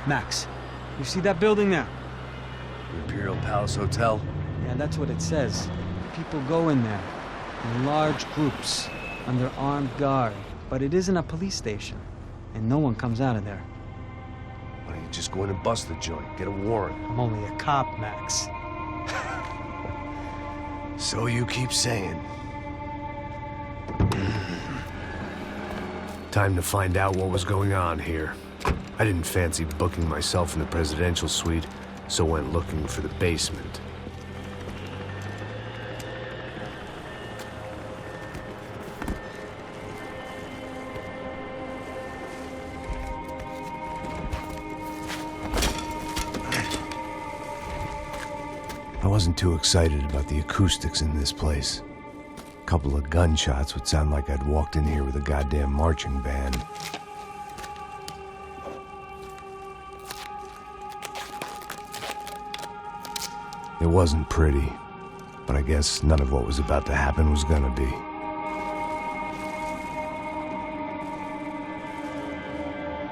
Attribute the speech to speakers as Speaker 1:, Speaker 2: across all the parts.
Speaker 1: Max, you see that building there?
Speaker 2: The Imperial Palace Hotel?
Speaker 1: Yeah, that's what it says. People go in there, in large groups, under armed guard. But it isn't a police station, and no one comes out of there.
Speaker 2: Why don't you just go in and bust the joint? Get a warrant.
Speaker 1: I'm only a cop, Max.
Speaker 2: So you keep saying. Time to find out what was going on here. I didn't fancy booking myself in the presidential suite, so went looking for the basement. I wasn't too excited about the acoustics in this place. A couple of gunshots would sound like I'd walked in here with a goddamn marching band. It wasn't pretty, but I guess none of what was about to happen was gonna be.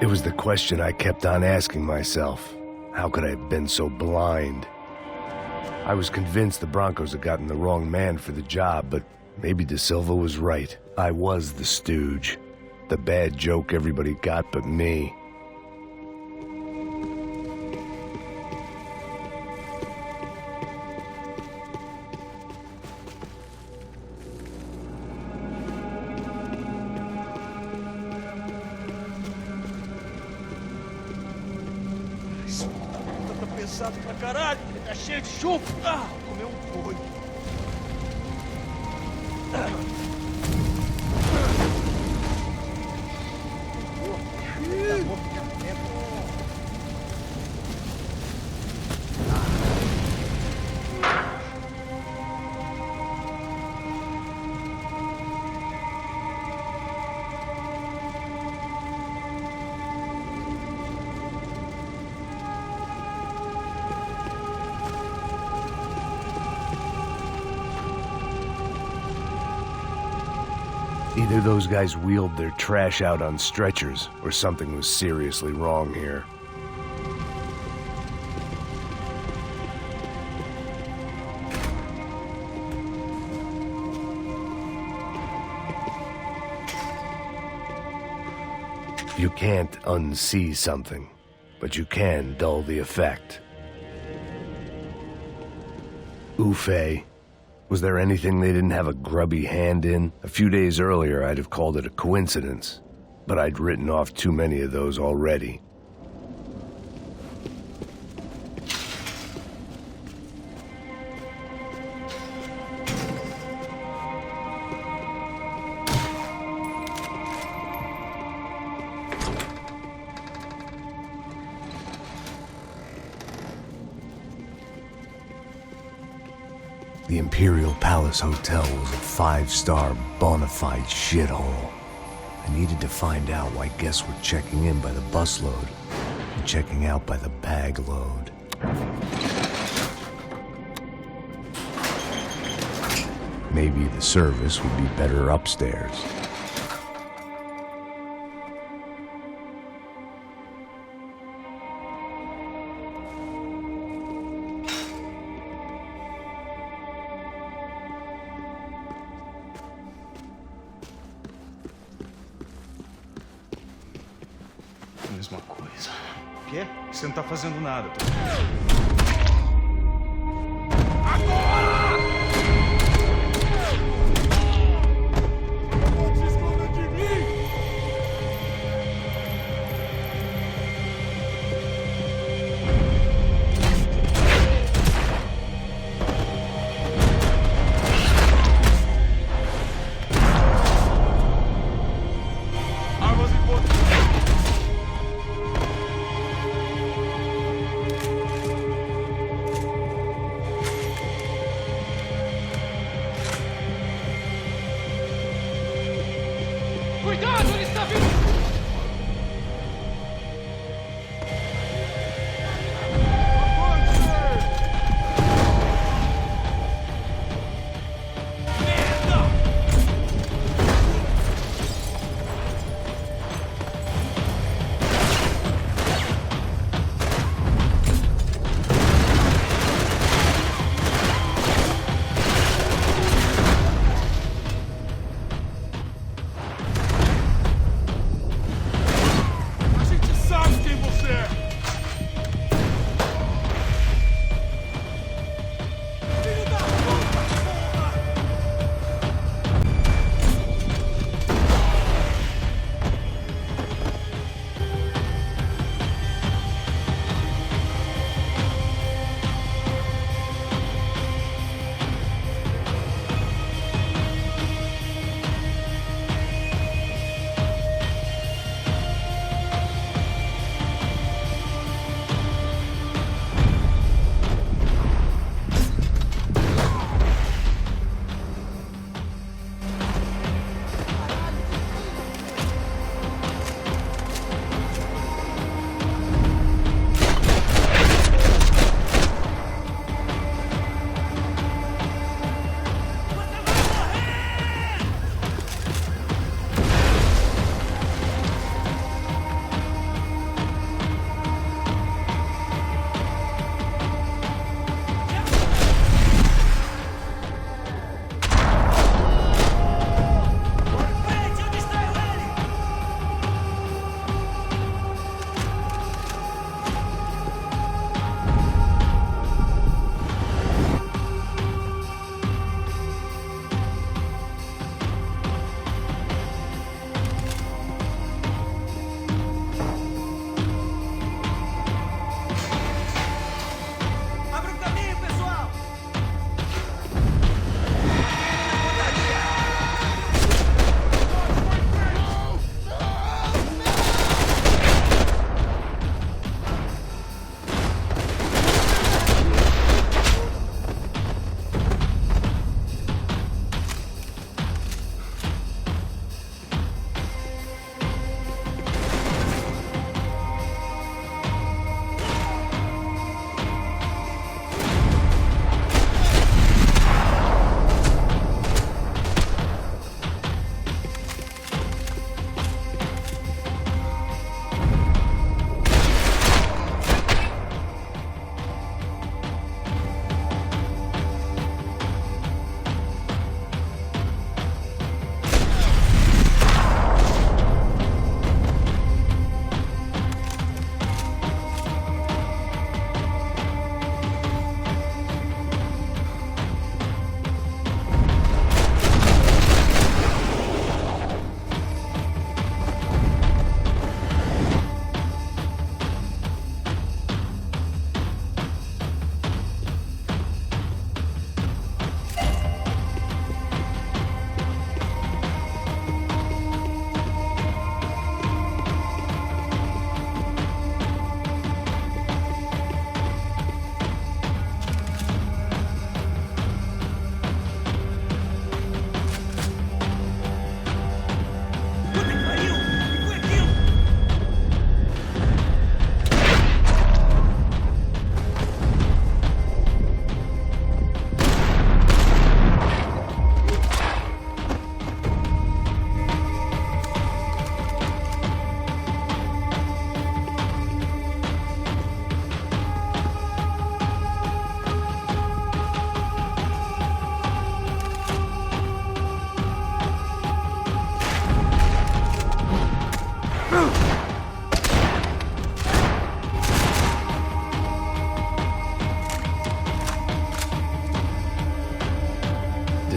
Speaker 2: It was the question I kept on asking myself. How could I have been so blind? I was convinced the Broncos had gotten the wrong man for the job, but maybe De Silva was right. I was the stooge. The bad joke everybody got but me.
Speaker 3: Pesado pra caralho, ele tá cheio de chumbo. Ah, comeu boi.
Speaker 2: Either those guys wheeled their trash out on stretchers, or something was seriously wrong here. You can't unsee something, but you can dull the effect. Ufe. Was there anything they didn't have a grubby hand in? A few days earlier, I'd have called it a coincidence, but I'd written off too many of those already. The Imperial Palace Hotel was a five-star, bona fide shithole. I needed to find out why guests were checking in by the busload and checking out by the bag load. Maybe the service would be better upstairs.
Speaker 4: Mesma coisa. O quê? Você não tá fazendo nada.
Speaker 3: Agora! Não se esconda de mim! Armas em ponto.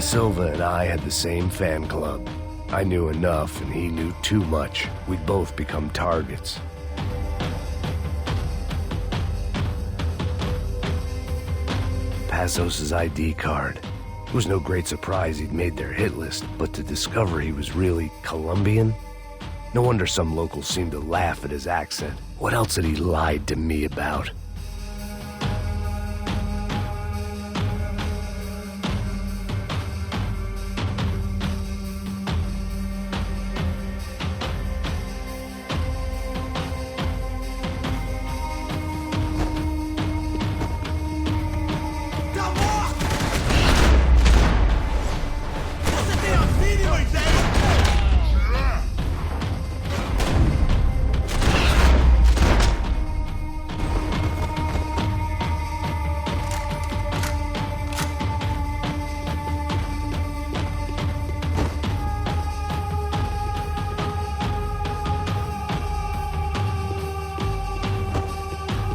Speaker 2: Silva and I had the same fan club. I knew enough and he knew too much. We'd both become targets. Passos' ID card. It was no great surprise he'd made their hit list, but to discover he was really Colombian? No wonder some locals seemed to laugh at his accent. What else had he lied to me about?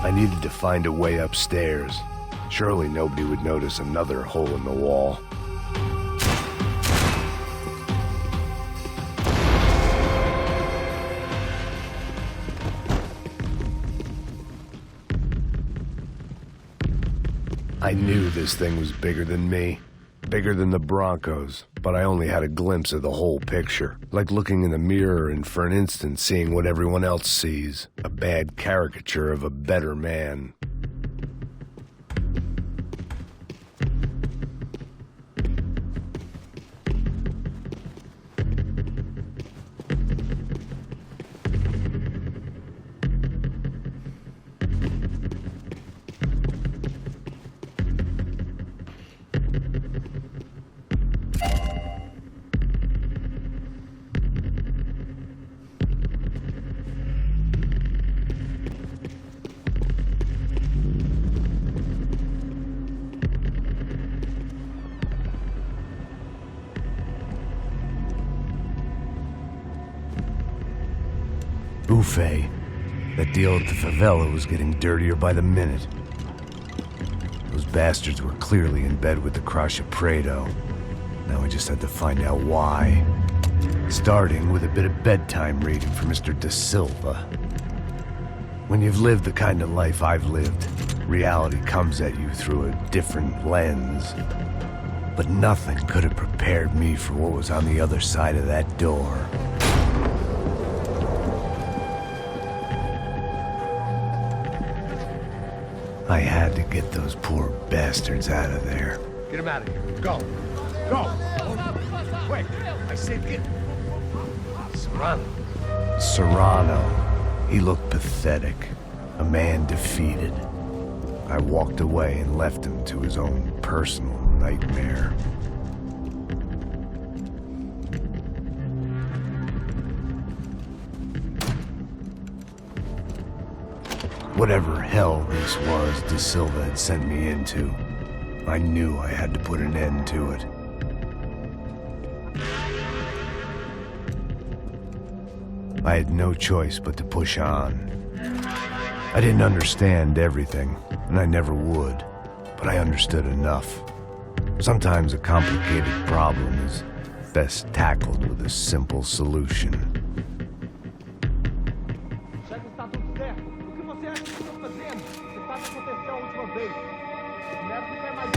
Speaker 2: I needed to find a way upstairs. Surely nobody would notice another hole in the wall. I knew this thing was bigger than me, bigger than the Broncos, but I only had a glimpse of the whole picture, like looking in the mirror and for an instant seeing what everyone else sees, a bad caricature of a better man. Buffet. That deal at the favela was getting dirtier by the minute. Those bastards were clearly in bed with the Crusher Prado. Now we just had to find out why. Starting with a bit of bedtime reading for Mr. De Silva. When you've lived the kind of life I've lived, reality comes at you through a different lens. But nothing could have prepared me for what was on the other side of that door. I had to get those poor bastards out of there.
Speaker 3: Get him out of here. Go. Go. Quick. I said get...
Speaker 2: Serrano. He looked pathetic. A man defeated. I walked away and left him to his own personal nightmare. Whatever hell this was De Silva had sent me into, I knew I had to put an end to it. I had no choice but to push on. I didn't understand everything, and I never would, but I understood enough. Sometimes a complicated problem is best tackled with a simple solution.
Speaker 3: Já que está tudo certo, o que você acha que estou fazendo? Você faz acontecer a última vez. Neto não é mais...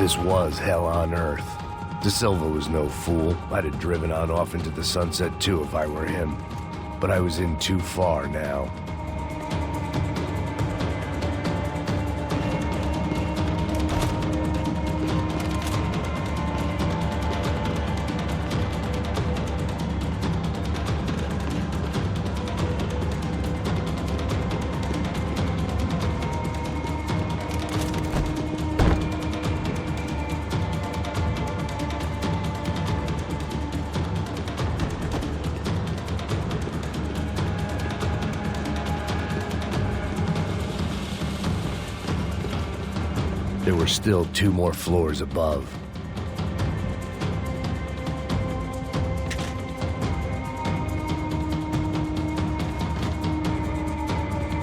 Speaker 2: This was hell on earth. De Silva was no fool. I'd have driven on off into the sunset too if I were him. But I was in too far now. There were still 2 more floors above.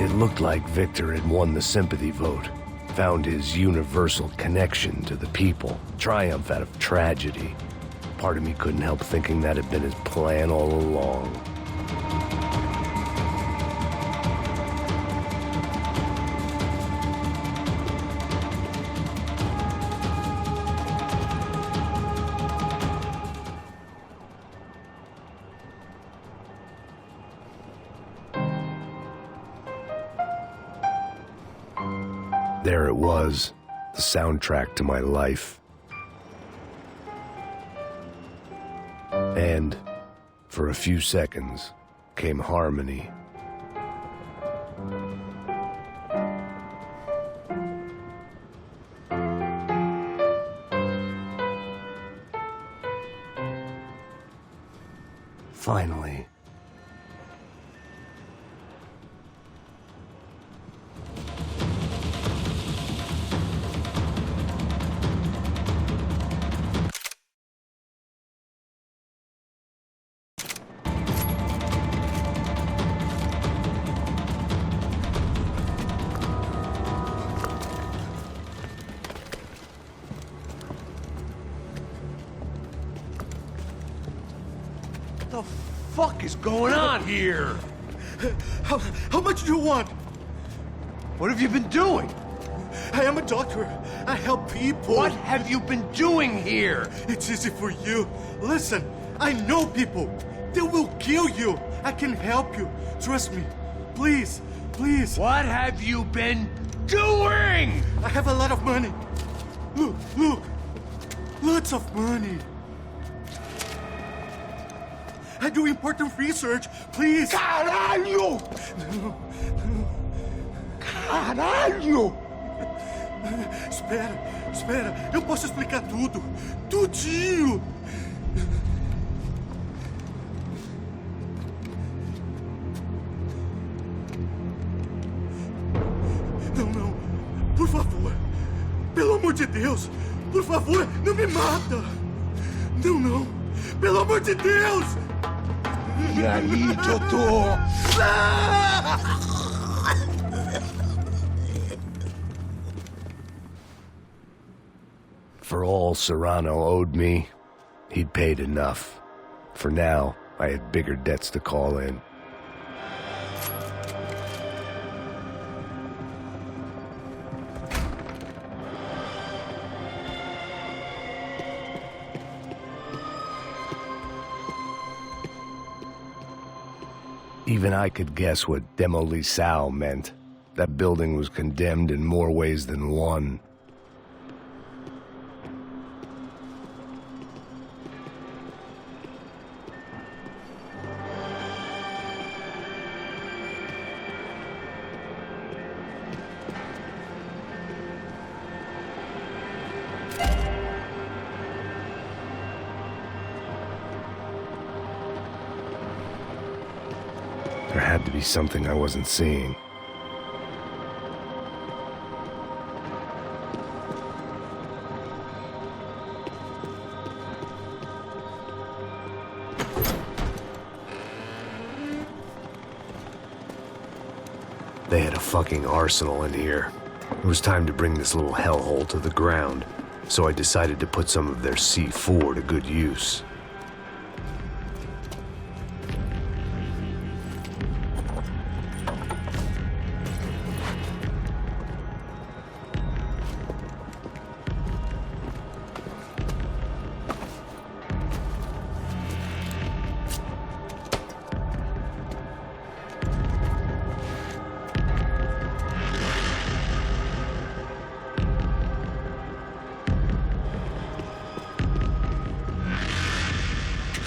Speaker 2: It looked like Victor had won the sympathy vote, found his universal connection to the people, triumph out of tragedy. Part of me couldn't help thinking that had been his plan all along. There it was, the soundtrack to my life. And, for a few seconds, came harmony. Finally.
Speaker 5: What the fuck is going on here?
Speaker 3: How much do you want?
Speaker 5: What have you been doing?
Speaker 3: I am a doctor. I help people.
Speaker 5: What have you been doing here?
Speaker 3: It's easy for you. Listen, I know people. They will kill you. I can help you. Trust me. Please, please.
Speaker 5: What have you been doing?
Speaker 3: I have a lot of money. Look, look. Lots of money. I do important research. Please.
Speaker 5: Caralho! Caralho!
Speaker 3: Espera. Eu posso explicar tudo. Tudinho. Não. Por favor. Pelo amor de Deus. Por favor, não me mata. Não. Pelo amor de Deus.
Speaker 5: E aí, doutor?
Speaker 2: For all Serrano owed me, he'd paid enough. For now, I had bigger debts to call in. Even I could guess what Demolisal meant. That building was condemned in more ways than one. There had to be something I wasn't seeing. They had a fucking arsenal in here. It was time to bring this little hellhole to the ground, so I decided to put some of their C4 to good use.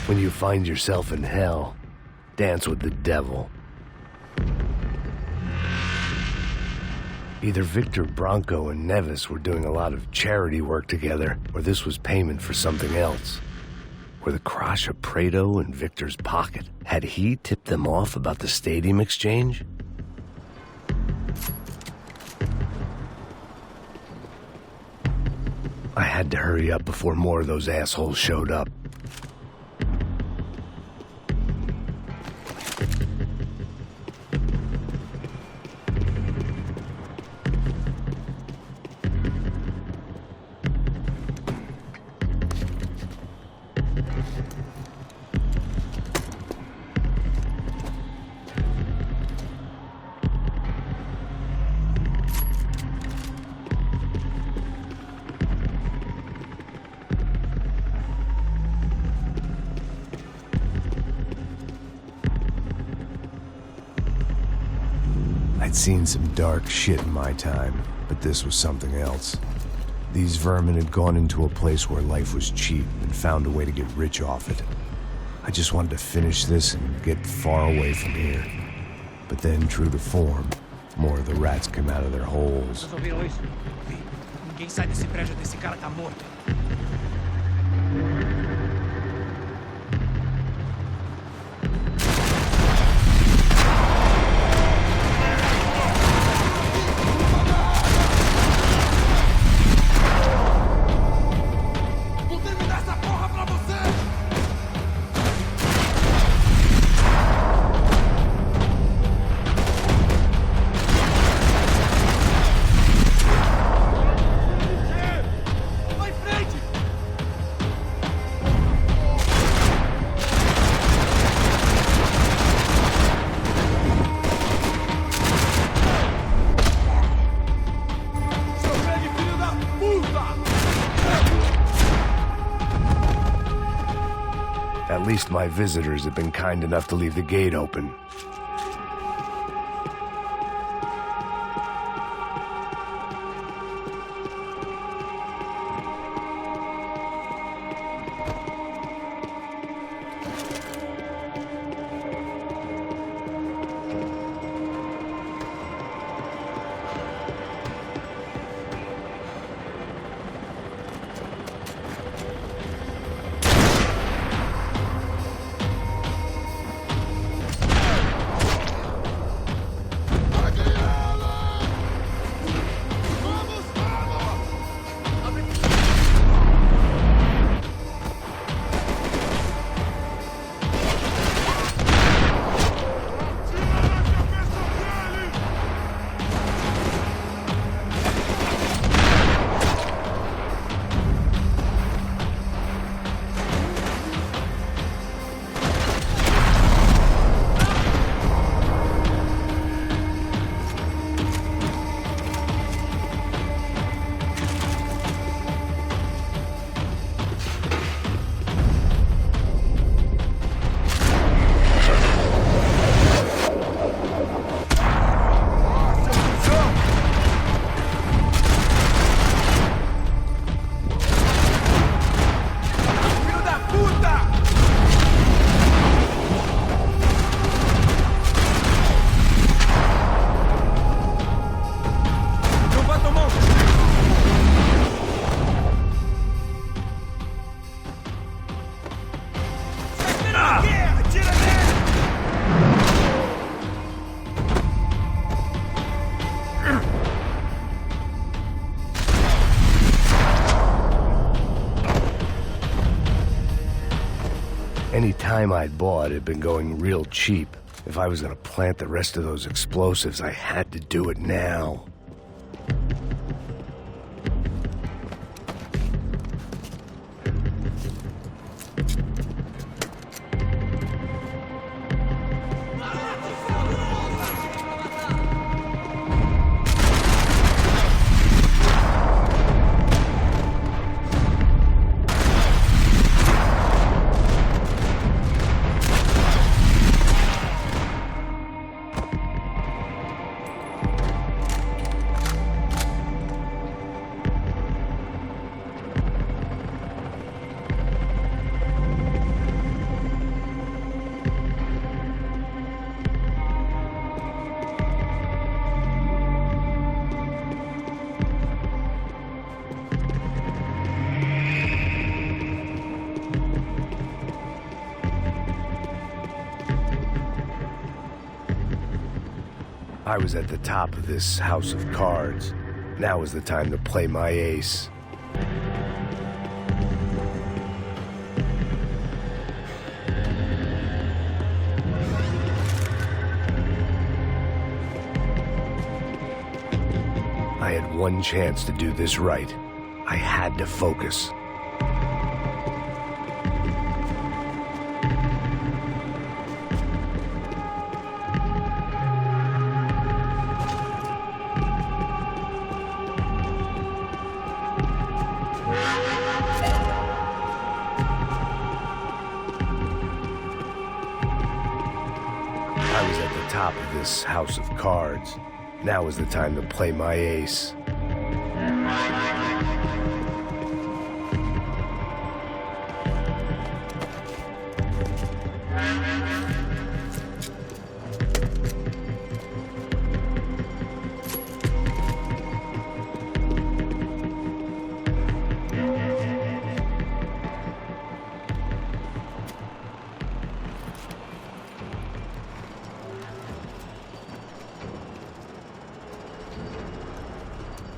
Speaker 2: When you find yourself in hell, dance with the devil. Either Victor Bronco and Nevis were doing a lot of charity work together, or this was payment for something else. Were the Crash of Prado in Victor's pocket? Had he tipped them off about the stadium exchange? I had to hurry up before more of those assholes showed up.
Speaker 6: I'd seen some dark shit in my time, but this was something else. These vermin had gone into a place where life was cheap and found a way to get rich off it. I just wanted to finish this and get far away from here. But then, true to form, more of the rats came out of their holes.
Speaker 7: Vocês ouviram isso? Ninguém sai desse prédio desse cara tá morto.
Speaker 2: At least my visitors have been kind enough to leave the gate open. Any time I'd bought had been going real cheap. If I was gonna plant the rest of those explosives, I had to do it now. I was at the top of this house of cards. Now was the time to play my ace. I had one chance to do this right. I had to focus. I was at the top of this house of cards. Now was the time to play my ace.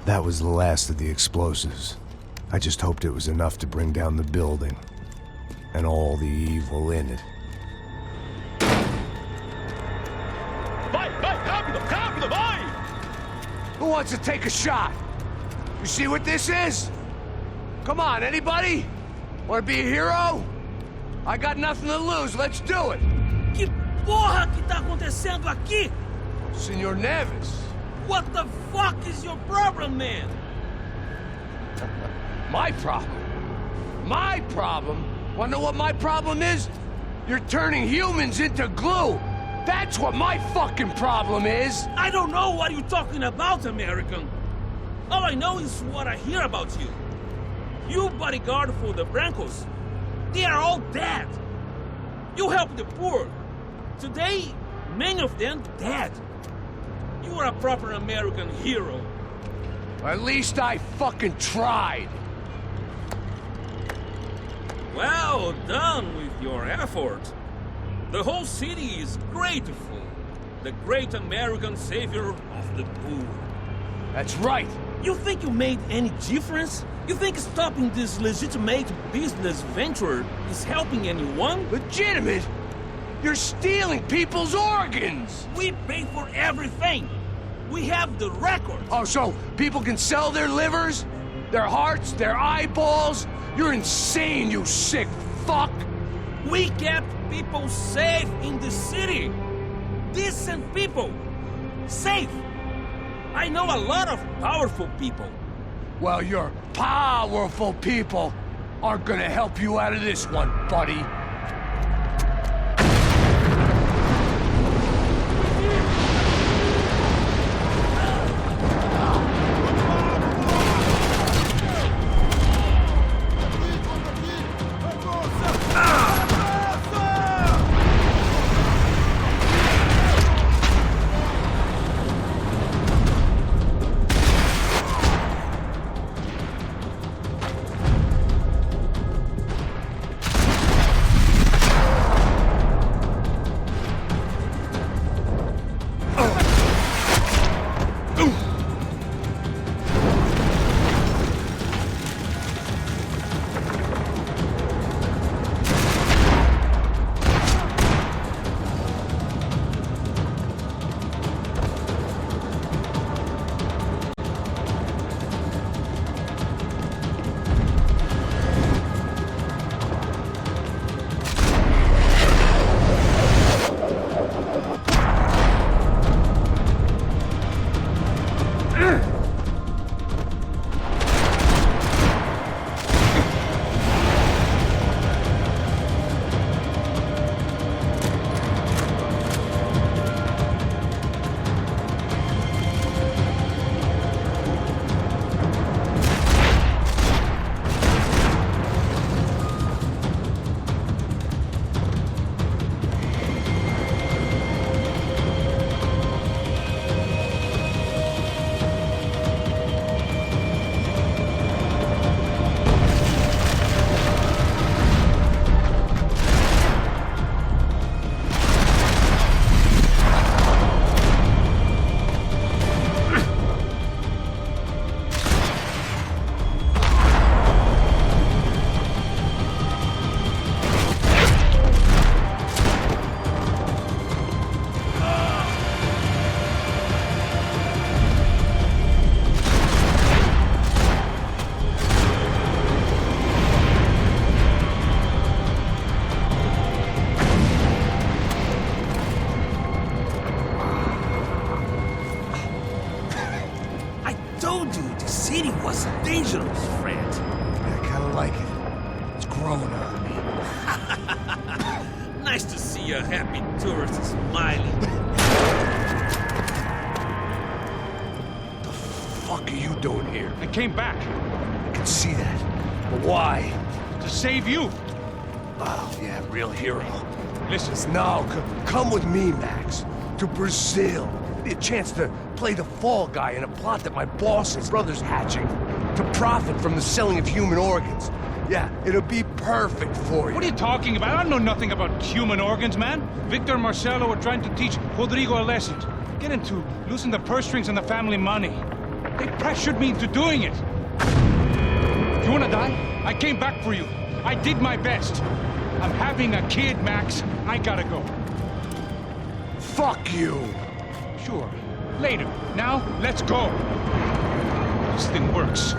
Speaker 6: That was the last of the explosives. I just hoped it was enough to bring down the building and all the evil in it.
Speaker 5: Vai, rápido, rápido, vai!
Speaker 3: Who wants to take a shot? You see what this is? Come on, anybody? Want to be a hero? I got nothing to lose, let's do it!
Speaker 7: Que porra que tá acontecendo aqui?
Speaker 3: Senor Neves.
Speaker 7: What the fuck is your problem, man?
Speaker 3: My problem? My problem? Wanna know what my problem is? You're turning humans into glue! That's what my fucking problem is!
Speaker 7: I don't know what you're talking about, American. All I know is what I hear about you. You bodyguard for the Brancos. They are all dead. You help the poor. Today, many of them dead. You are a proper American hero.
Speaker 3: At least I fucking tried.
Speaker 7: Well done with your effort. The whole city is grateful. The great American savior of the poor.
Speaker 3: That's right.
Speaker 7: You think you made any difference? You think stopping this legitimate business venture is helping anyone?
Speaker 3: Legitimate? You're stealing people's organs!
Speaker 7: We pay for everything. We have the record.
Speaker 3: Oh, so people can sell their livers? Their hearts? Their eyeballs? You're insane, you sick fuck!
Speaker 7: We kept people safe in the city. Decent people. Safe. I know a lot of powerful people.
Speaker 3: Well, your powerful people aren't gonna help you out of this one, buddy.
Speaker 7: was dangerous, friend.
Speaker 3: I kinda like it. It's growing on me.
Speaker 7: Nice to see a happy tourist smiling.
Speaker 3: The fuck are you doing here?
Speaker 4: I came back
Speaker 3: I can see that. But why?
Speaker 4: to save you.
Speaker 3: Oh, yeah, real hero.
Speaker 4: Listen,
Speaker 3: No, come with me, Max. To Brazil. Be a chance to play the fall guy in a plot that my boss and brother's hatching. To profit from the selling of human organs. Yeah, it'll be perfect for you.
Speaker 4: what are you talking about? I know nothing about human organs, man. Victor and Marcelo were trying to teach Rodrigo a lesson. Get into losing the purse strings and the family money. They pressured me into doing it. You wanna die? I came back for you. I did my best. I'm having a kid, Max. I gotta go.
Speaker 3: Fuck you!
Speaker 4: Sure. Later. Now, let's go. This thing works.